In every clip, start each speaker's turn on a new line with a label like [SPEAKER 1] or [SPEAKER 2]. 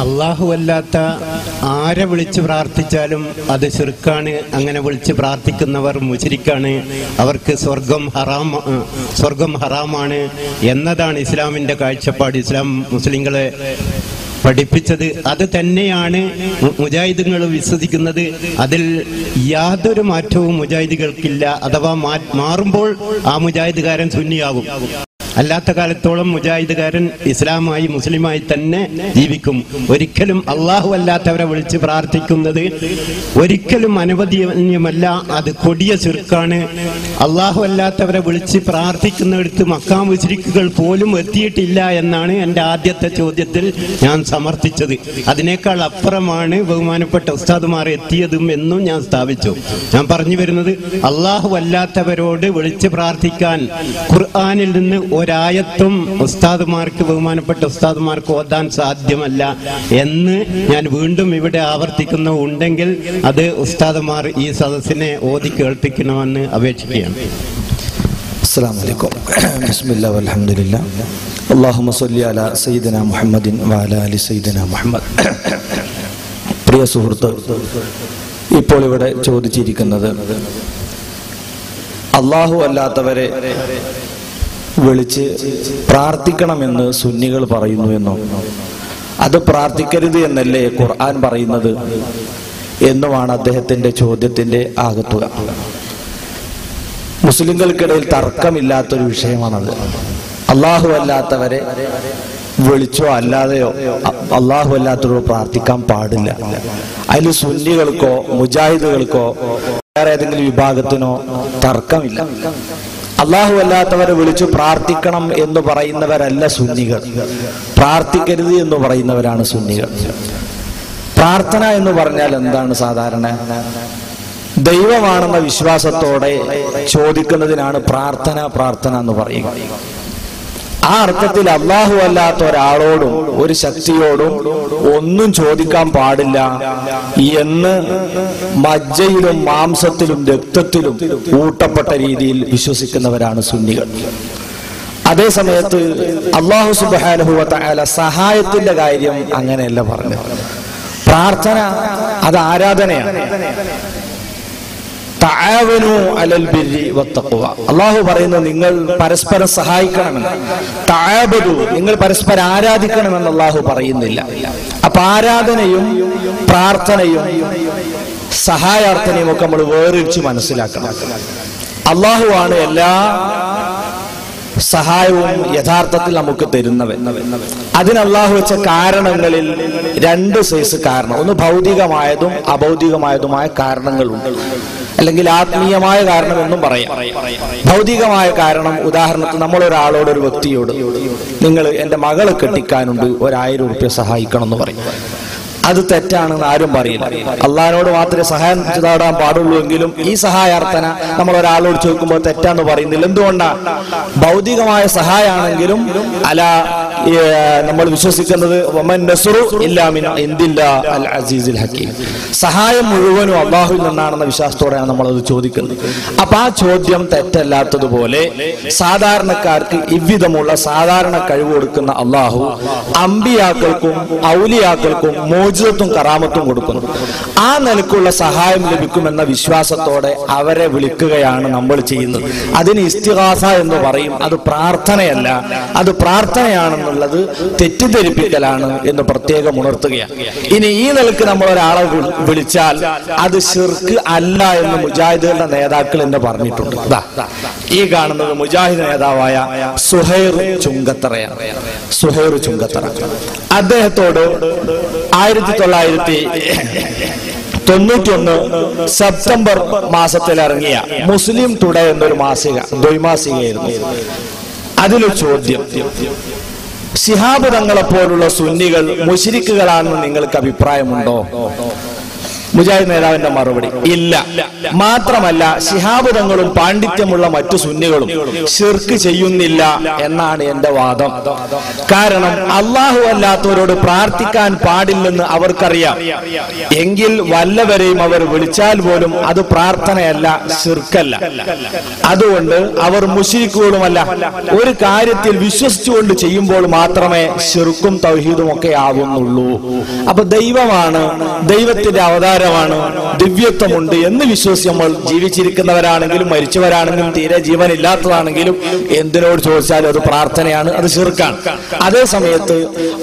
[SPEAKER 1] അല്ലാഹുവല്ലാത്ത ആരെ വിളിച്ച് പ്രാർത്ഥിച്ചാലും അത് ശിർക്കാണ്. അങ്ങനെ വിളിച്ച് പ്രാർത്ഥിക്കുന്നവർ മുശ്രിക്കാണ്. അവർക്ക് സ്വർഗം ഹറാമാണ് എന്നതാണ് ഇസ്ലാമിന്റെ കാഴ്ചപ്പാട്. ഇസ്ലാം മുസ്ലിങ്ങളെ പഠിപ്പിച്ചത് അത് തന്നെയാണ് മുജാഹിദുകൾ വിശ്വസിക്കുന്നത്. അതിൽ യാതൊരു മാറ്റവും മുജാഹിദുകൾക്കില്ല. അഥവാ മാറുമ്പോൾ ആ മുജാഹിദുകാരൻ സുന്നിയാകും. അല്ലാത്ത കാലത്തോളം മുജാഹിദുകാരൻ ഇസ്ലാമായി മുസ്ലിമായി തന്നെ ജീവിക്കും. ഒരിക്കലും അള്ളാഹു അല്ലാത്തവരെ വിളിച്ച് പ്രാർത്ഥിക്കുന്നത് ഒരിക്കലും അനുവദനീയമല്ല. അത് കൊടിയ ശിർക്കാണ്. അള്ളാഹു അല്ലാത്തവരെ വിളിച്ച് പ്രാർത്ഥിക്കുന്നിടത്ത് മക്കാ മുശ്രിക്കുകൾ പോലും എത്തിയിട്ടില്ല എന്നാണ് എൻ്റെ ആദ്യത്തെ ചോദ്യത്തിൽ ഞാൻ സമർത്ഥിച്ചത്. അതിനേക്കാൾ അപ്പുറമാണ് ബഹുമാനപ്പെട്ട ഉസ്താദുമാർ എത്തിയതും എന്നും ഞാൻ സ്ഥാപിച്ചു. ഞാൻ പറഞ്ഞു വരുന്നത്, അള്ളാഹു അല്ലാത്തവരോട് വിളിച്ച് പ്രാർത്ഥിക്കാൻ ഖുർആനിൽ നിന്ന് ഒരായത്തും ഉസ്താദുമാർക്ക്, ബഹുമാനപ്പെട്ട ഉസ്താദുമാർക്ക് ഓതാൻ സാധ്യമല്ല എന്ന് ഞാൻ വീണ്ടും ഇവിടെ ആവർത്തിക്കുന്നു. ഉണ്ടെങ്കിൽ അത് ഉസ്താദുമാർ ഈ സദസ്സിനെ ഓതി കേൾപ്പിക്കണമെന്ന് അപേക്ഷിക്കുകയാണ്.
[SPEAKER 2] അസ്സലാമു അലൈക്കും. ബിസ്മില്ലാഹി വൽഹംദുലില്ലാഹ്. അല്ലാഹുമ്മ സ്വല്ലി അലാ സയ്യിദിനാ മുഹമ്മദിൻ വഅലാ ആലി സയ്യിദിനാ മുഹമ്മദ്. പ്രിയ സുഹൃത്ത്, ഇപ്പോൾ ഇവിടെ ചോദിച്ചിരിക്കുന്നത് അല്ലാഹു അല്ലാത്തവരെ വിളിച്ച് പ്രാർത്ഥിക്കണമെന്ന് സുന്നികൾ പറയുന്നു എന്നോ, അത് പ്രാർത്ഥിക്കരുത് എന്നല്ലേ ഖുർആൻ പറയുന്നത് എന്നുമാണ് അദ്ദേഹത്തിന്റെ ചോദ്യത്തിന്റെ ആകത്തുക. മുസ്ലിങ്ങൾക്കിടയിൽ തർക്കമില്ലാത്തൊരു വിഷയമാണത്. അള്ളാഹു അല്ലാത്തവരെ വിളിച്ചോ അല്ലാതെയോ അള്ളാഹു അല്ലാത്തവരോട് പ്രാർത്ഥിക്കാൻ പാടില്ല. അതിൽ സുന്നികൾക്കോ മുജാഹിദുകൾക്കോ വേറെ ഏതെങ്കിലും വിഭാഗത്തിനോ തർക്കമില്ല. അള്ളാഹു അല്ലാത്തവരെ വിളിച്ചു പ്രാർത്ഥിക്കണം എന്ന് പറയുന്നവരല്ല സുന്നികൾ, പ്രാർത്ഥിക്കരുത് എന്ന് പറയുന്നവരാണ് സുന്നികൾ. പ്രാർത്ഥന എന്ന് പറഞ്ഞാൽ എന്താണ്? സാധാരണ ദൈവമാണെന്ന വിശ്വാസത്തോടെ ചോദിക്കുന്നതിനാണ് പ്രാർത്ഥന എന്ന് പറയുക. ആ അർത്ഥത്തിൽ അള്ളാഹു അല്ലാത്ത ഒരാളോടും ഒരു ശക്തിയോടും ഒന്നും ചോദിക്കാൻ പാടില്ല എന്ന് മജ്ജയിലും മാംസത്തിലും രക്തത്തിലും ഊട്ടപ്പെട്ട രീതിയിൽ വിശ്വസിക്കുന്നവരാണ് സുന്നികൾ. അതേ സമയത്ത് അല്ലാഹു സുബ്ഹാനഹു വ തആല സഹായത്തിന്റെ കാര്യം അങ്ങനെയല്ല പറഞ്ഞത്. പ്രാർത്ഥന അത് ആരാധനയാണ്. തആവനു അലൽ ബിർരി വത്തഖ്വ, അല്ലാഹു പറയുന്നു നിങ്ങൾ പരസ്പരം സഹായിക്കണമെന്ന്. തആബദു, നിങ്ങൾ പരസ്പരം ആരാധിക്കണമെന്ന് അല്ലാഹു പറയുന്നില്ല. അപ്പൊ ആരാധനയും പ്രാർത്ഥനയും സഹായാർത്ഥനയും ഒക്കെ നമ്മൾ വേറിച്ച് മനസ്സിലാക്കണം. അല്ലാഹുവാണ് എല്ലാ സഹായവും യഥാർത്ഥത്തിൽ നമുക്ക് തരുന്നവൻ. അതിന് അല്ലാഹു വെച്ച കാരണങ്ങളിൽ രണ്ട് സൈസ് കാരണം. ഒന്ന് ഭൗതികമായതും അഭൗതികമായതുമായ കാരണങ്ങളുണ്ട്, അല്ലെങ്കിൽ ആത്മീയമായ കാരണം എന്നും പറയാം. ഭൗതികമായ കാരണം, ഉദാഹരണത്തിന് നമ്മൾ ഒരാളോട്, ഒരു വ്യക്തിയോട് നിങ്ങൾ എൻ്റെ മകളെ കെട്ടിക്കാനുണ്ട്, 1000 രൂപ സഹായിക്കണം എന്ന് പറയും. അത് തെറ്റാണെന്ന് ആരും പറയില്ല. അള്ളാഹിനോട് മാത്രമേ സഹായം തേടാൻ പാടുള്ളൂ എങ്കിലും ഈ സഹായാർത്ഥന നമ്മൾ ഒരാളോട് ചോദിക്കുമ്പോൾ തെറ്റാന്ന് പറയുന്നില്ല. എന്തുകൊണ്ടാണ്? ഭൗതികമായ സഹായാണെങ്കിലും അല നമ്മൾ വിശ്വസിക്കുന്നത് വമൻ നസ്റു ഇല്ലാ മിൻ ഇൻദില്ലാഹി അൽ അസീസിൽ ഹകീം, സഹായം മുഴുവനും അള്ളാഹുവിൽ നിന്നാണെന്ന വിശ്വാസത്തോടെയാണ് നമ്മളത് ചോദിക്കുന്നത്. അപ്പൊ ആ ചോദ്യം തെറ്റല്ലാത്തതുപോലെ സാധാരണക്കാർക്ക് ഇவ்விதമുള്ള സാധാരണ കഴിവ് കൊടുക്കുന്ന അള്ളാഹു അമ്പിയാക്കൾക്കും ഔലിയാക്കൾക്കും മോചിതത്വം കറാമത്തും കൊടുക്കുന്നു. ആ നിലക്കുള്ള സഹായം ലഭിക്കുമെന്ന വിശ്വാസത്തോടെ അവരെ വിളിക്കുകയാണ് നമ്മൾ ചെയ്യുന്നത്. അതിന് ഇസ്തിഗാസ എന്ന് പറയും. അത് പ്രാർത്ഥനയല്ല, അത് പ്രാർത്ഥനയാണെന്നുള്ളത് തെറ്റിദ്ധരിപ്പിക്കലാണ് എന്ന് പ്രത്യേകം ഉണർത്തുകയാണ്. ഇനി ഈ നിലക്ക് നമ്മൾ ഒരാളെ വിളിച്ചാൽ അത് ശിർക്ക് അല്ല എന്ന് മുജാഹിദുകളുടെ നേതാക്കൾ എന്ന് പറഞ്ഞിട്ടുണ്ട്. ഈ കാണുന്നത് മുജാഹിദ് നേതാവായ സുഹൈർ ചുങ്കത്തറയാണ്. സുഹൈർ ചുങ്കത്തറ അദ്ദേഹത്തോട് 1991 സെപ്റ്റംബർ മാസത്തിൽ ഇറങ്ങിയ മുസ്ലിം ടുഡേ എന്നൊരു ദ്വൈമാസികയായിരുന്നു. അതിലൊരു ചോദ്യം, ശിഹാബ് തങ്ങളെ പോലുള്ള സുന്നികൾ മുശ്രിക്കുകളാണെന്ന് നിങ്ങൾക്ക് അഭിപ്രായമുണ്ടോ? മുജാഹിദ് നേതാവിന്റെ മറുപടി ഇല്ല. മാത്രമല്ല ശിഹാബ് തങ്ങളും പാണ്ഡിത്യമുള്ള മറ്റു സുന്നികളും ശിർക്ക് ചെയ്യുന്നില്ല എന്നാണ് എന്റെ വാദം. കാരണം അള്ളാഹു അല്ലാത്തവരോട് പ്രാർത്ഥിക്കാൻ പാടില്ലെന്ന് അവർക്കറിയാം. എങ്കിൽ വല്ലവരെയും അവർ വിളിച്ചാൽ പോലും അത് പ്രാർത്ഥനയല്ല, ശിർക്കല്ല. അതുകൊണ്ട് അവർ മുശ്രിക്കുകളുമല്ല. ഒരു കാര്യത്തിൽ വിശ്വസിച്ചുകൊണ്ട് ചെയ്യുമ്പോൾ മാത്രമേ ശിർക്കും തൗഹീദും ഒക്കെ ആവുന്നുള്ളൂ. അപ്പൊ ദൈവമാണ്, ദൈവത്തിന്റെ അവതാരമാണ്, ദിവ്യത്വമുണ്ട് എന്ന് വിശ്വസിച്ച് നമ്മൾ ജീവിച്ചിരിക്കുന്നവരാണെങ്കിലും മരിച്ചവരാണെങ്കിലും തീരെ ജീവനില്ലാത്തതാണെങ്കിലും എന്തിനോട് ചോദിച്ചാലും അത് പ്രാർത്ഥനയാണ്, അത് ശിർക്കാണ്. അതേ സമയത്ത്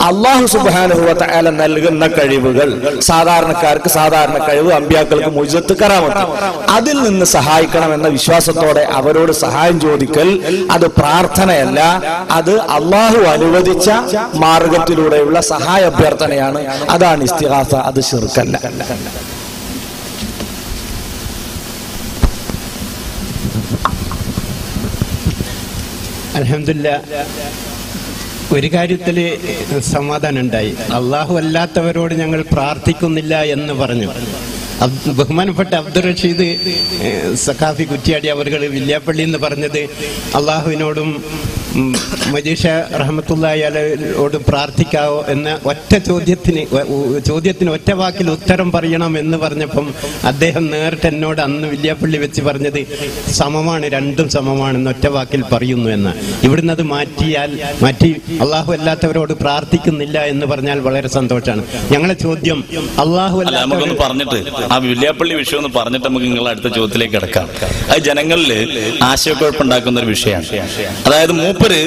[SPEAKER 2] അല്ലാഹു സുബ്ഹാനഹു വ തആല നൽകുന്ന കഴിവുകൾ, സാധാരണക്കാർക്ക് സാധാരണ കഴിവ്, അമ്പിയാക്കൾക്ക് മുഅ്ജിസത്ത്, കറാമത്ത്, അതിൽ നിന്ന് സഹായിക്കണമെന്ന വിശ്വാസത്തോടെ അവരോട് സഹായം ചോദിക്കൽ അത് പ്രാർത്ഥനയല്ല, അത് അല്ലാഹു അനുവദിച്ച മാർഗത്തിലൂടെയുള്ള സഹായ അഭ്യർത്ഥനയാണ്. അതാണ് ഇസ്തിഗാസ, അത് ശിർക്കല്ല.
[SPEAKER 1] അൽഹംദുലില്ലാഹ്, ഒരു കാര്യത്തിൽ സമാധാനം ഉണ്ടായി. അള്ളാഹു അല്ലാത്തവരോട് ഞങ്ങൾ പ്രാർത്ഥിക്കുന്നില്ല എന്ന് പറഞ്ഞു. ബഹുമാനപ്പെട്ട അബ്ദുൾ റഷീദ് സഖാഫി കുറ്റിയാടി അവർ വില്യാപ്പള്ളി എന്ന് പറഞ്ഞത് അള്ളാഹുവിനോടും മജീഷ റഹ്മത്തുള്ളാഹി അലൈഹിയോടും പ്രാർത്ഥിക്കാവോ എന്ന ഒറ്റ ചോദ്യത്തിന് ഒറ്റ വാക്കിൽ ഉത്തരം പറയണം എന്ന് പറഞ്ഞപ്പം അദ്ദേഹം നേരിട്ട് എന്നോട് അന്ന് വില്യാപ്പള്ളി വെച്ച് പറഞ്ഞത് സമമാണ്, രണ്ടും സമമാണെന്ന് ഒറ്റ വാക്കിൽ പറയുന്നു എന്ന്. ഇവിടുന്ന് അത് മാറ്റി അള്ളാഹു അല്ലാത്തവരോട് പ്രാർത്ഥിക്കുന്നില്ല എന്ന് പറഞ്ഞാൽ വളരെ സന്തോഷമാണ്. ഞങ്ങളെ ചോദ്യം അള്ളാഹു
[SPEAKER 3] നമുക്കൊന്ന് പറഞ്ഞിട്ട് ആ വില്യാപ്പള്ളി വിഷയം ഒന്ന് പറഞ്ഞിട്ട് നമുക്ക് നിങ്ങളുടെ അടുത്ത ചോദ്യത്തിലേക്ക് കിടക്കാം. അത് ജനങ്ങളിൽ ആശയക്കുഴപ്പമുണ്ടാക്കുന്ന ഒരു വിഷയമാണ്. അതായത് മൂപ്പര്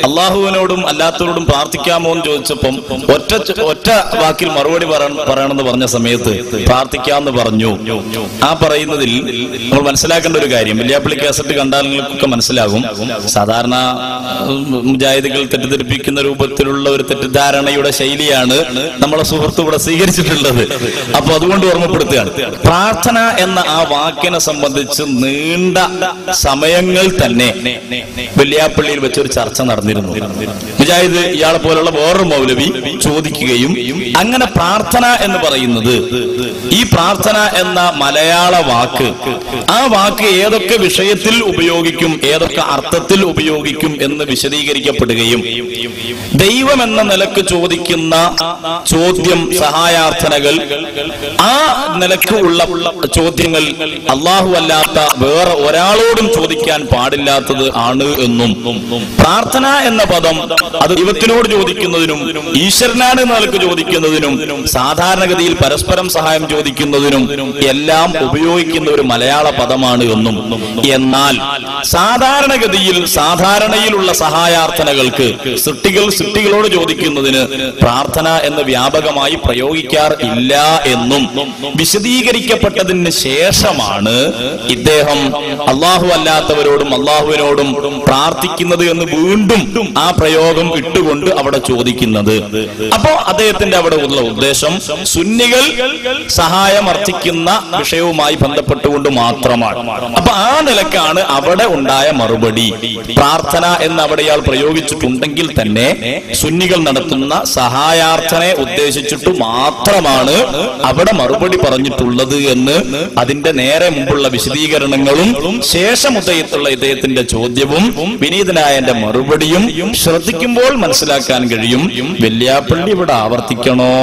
[SPEAKER 3] അള്ളാഹുവിനോടും അല്ലാത്തവരോടും പ്രാർത്ഥിക്കാമോ എന്ന് ചോദിച്ചപ്പം ഒറ്റ വാക്കിൽ മറുപടി പറയണമെന്ന് പറഞ്ഞ സമയത്ത് പ്രാർത്ഥിക്കാമെന്ന് പറഞ്ഞു. ആ പറയുന്നതിൽ നമ്മൾ മനസ്സിലാക്കേണ്ട ഒരു കാര്യം, വില്യാപ്പള്ളി കാസറ്റ് കണ്ടാൽ നിങ്ങൾക്കൊക്കെ മനസ്സിലാകും, സാധാരണ മുജാഹിദുകൾ തെറ്റിദ്ധരിപ്പിക്കുന്ന രൂപത്തിലുള്ള ഒരു തെറ്റിദ്ധാരണയുടെ ശൈലിയാണ് നമ്മളെ സുഹൃത്ത് ഇവിടെ സ്വീകരിച്ചിട്ടുള്ളത്. അപ്പൊ അതുകൊണ്ട് ഓർമ്മപ്പെടുത്തുകയാണ്, പ്രാർത്ഥന എന്ന ആ വാക്കിനെ സംബന്ധിച്ച് നീണ്ട സമയങ്ങൾ തന്നെ വില്യാപ്പള്ളിയിൽ വെച്ചൊരു ചർച്ച നടന്നിരുന്നു. മുജാഹിദ് ഇയാളെ പോലുള്ള വേറൊരു മൗലവി ചോദിക്കുകയും അങ്ങനെ പ്രാർത്ഥന എന്ന് പറയുന്നത്, ഈ പ്രാർത്ഥന എന്ന മലയാള വാക്ക്, ആ വാക്ക് ഏതൊക്കെ വിഷയത്തിൽ ഉപയോഗിക്കും, ഏതൊക്കെ അർത്ഥത്തിൽ ഉപയോഗിക്കും എന്ന് വിശദീകരിക്കപ്പെടുകയും ദൈവം എന്ന നിലക്ക് ചോദിക്കുന്ന ചോദ്യം, സഹായാർത്ഥനകൾ, ആ നിലക്ക് ഉള്ള ചോദ്യങ്ങൾ അല്ലാഹു അല്ലാത്ത വേറെ ഒരാളോടും ചോദിക്കാൻ പാടില്ലാത്തത് ആണ് എന്നും, പ്രാർത്ഥന എന്ന പദം അത് ദൈവത്തിനോട് ചോദിക്കുന്നതിനും ഈശ്വരനാണ് എന്ന നിലക്ക് ചോദിക്കുന്നതിനും സാധാരണഗതിയിൽ പരസ്പരം സഹായം ചോദിക്കുന്നതിനും എല്ലാം ഉപയോഗിക്കുന്ന ഒരു മലയാള പദമാണ് എന്നും, എന്നാൽ സാധാരണഗതിയിൽ സാധാരണയിലുള്ള സഹായാർത്ഥനകൾക്ക് സൃഷ്ടികളോട് ചോദിക്കുന്നതിന് പ്രാർത്ഥന എന്ന് വ്യാപകമായി പ്രയോഗിക്കാറില്ല എന്നും വിശദീകരിക്കപ്പെട്ടതിന് ശേഷമാണ് ഇദ്ദേഹം അള്ളാഹു അല്ലാത്തവരോടും അള്ളാഹുവിനോടും പ്രാർത്ഥിക്കുന്നത് എന്ന് വീണ്ടും ആ പ്രയോഗം ഇട്ടുകൊണ്ട് അവിടെ ചോദിക്കുന്നത്. അപ്പോ അദ്ദേഹത്തിന്റെ അവിടെ ഉള്ള ഉദ്ദേശം സുന്നികൾ സഹായം അർത്ഥിക്കുന്ന വിഷയവുമായി ബന്ധപ്പെട്ടുകൊണ്ട് മാത്രമാണ്. അപ്പൊ ആ നിലക്കാണ് അവിടെ ഉണ്ടായ മറുപടി. പ്രാർത്ഥന എന്ന് അവിടെ ഇയാൾ പ്രയോഗിച്ചിട്ടുണ്ടെങ്കിൽ തന്നെ സുന്നികൾ നടത്തുന്ന സഹായാർത്ഥനയെ ഉദ്ദേശിച്ചിട്ട് മാത്രമാണ് അവിടെ മറുപടി പറഞ്ഞിട്ടുള്ളത് എന്ന് അതിന്റെ നേരെ മുമ്പുള്ള വിശദീകരണങ്ങളും ശേഷം ഉദയത്തുള്ള ഇദ്ദേഹത്തിന്റെ ചോദ്യവും വിനീതനായ എന്റെ മറുപടിയും ശ്രദ്ധിക്കുമ്പോൾ മനസ്സിലാക്കാൻ കഴിയും. വെല്യാപ്പള്ളി ഇവിടെ ആവർത്തിക്കണോ?